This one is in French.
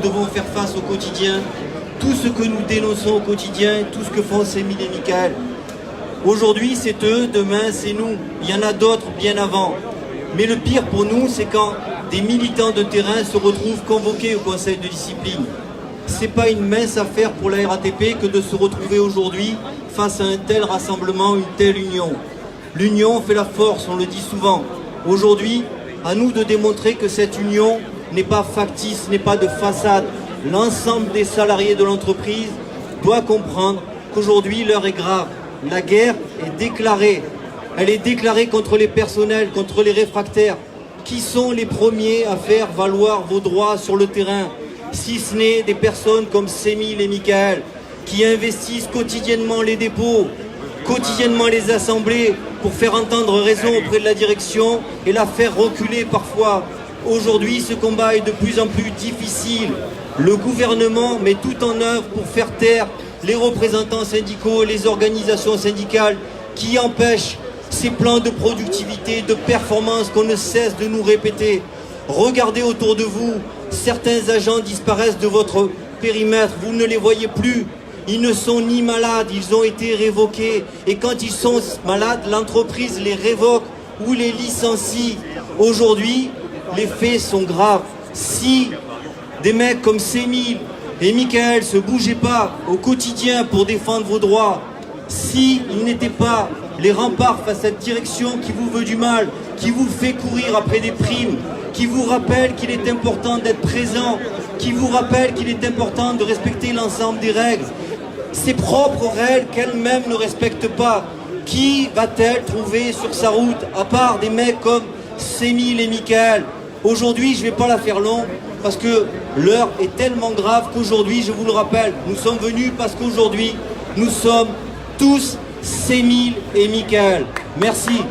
Nous devons faire face au quotidien, tout ce que nous dénonçons au quotidien, tout ce que font Sémile et Michael. Aujourd'hui, c'est eux, demain, c'est nous. Il y en a d'autres bien avant. Mais le pire pour nous, c'est quand des militants de terrain se retrouvent convoqués au conseil de discipline. C'est pas une mince affaire pour la RATP que de se retrouver aujourd'hui face à un tel rassemblement, une telle union. L'union fait la force, on le dit souvent. Aujourd'hui, à nous de démontrer que cette union n'est pas factice, n'est pas de façade. L'ensemble des salariés de l'entreprise doit comprendre qu'aujourd'hui l'heure est grave. La guerre est déclarée. Elle est déclarée contre les personnels, contre les réfractaires. Qui sont les premiers à faire valoir vos droits sur le terrain, si ce n'est des personnes comme Sémile et Michael, qui investissent quotidiennement les dépôts, quotidiennement les assemblées, pour faire entendre raison auprès de la direction et la faire reculer parfois. Aujourd'hui, ce combat est de plus en plus difficile. Le gouvernement met tout en œuvre pour faire taire les représentants syndicaux, les organisations syndicales qui empêchent ces plans de productivité, de performance qu'on ne cesse de nous répéter. Regardez autour de vous, certains agents disparaissent de votre périmètre, vous ne les voyez plus. Ils ne sont ni malades, ils ont été révoqués. Et quand ils sont malades, l'entreprise les révoque ou les licencie. Aujourd'hui, les faits sont graves. Si des mecs comme Sémile et Michael se bougeaient pas au quotidien pour défendre vos droits, s'ils n'étaient pas les remparts face à cette direction qui vous veut du mal, qui vous fait courir après des primes, qui vous rappelle qu'il est important d'être présent, qui vous rappelle qu'il est important de respecter l'ensemble des règles, ses propres règles qu'elle-même ne respecte pas, qui va-t-elle trouver sur sa route, à part des mecs comme Sémile et Michael? Aujourd'hui, je ne vais pas la faire longue, parce que l'heure est tellement grave qu'aujourd'hui, je vous le rappelle, nous sommes venus parce qu'aujourd'hui, nous sommes tous Sémile et Michael. Merci.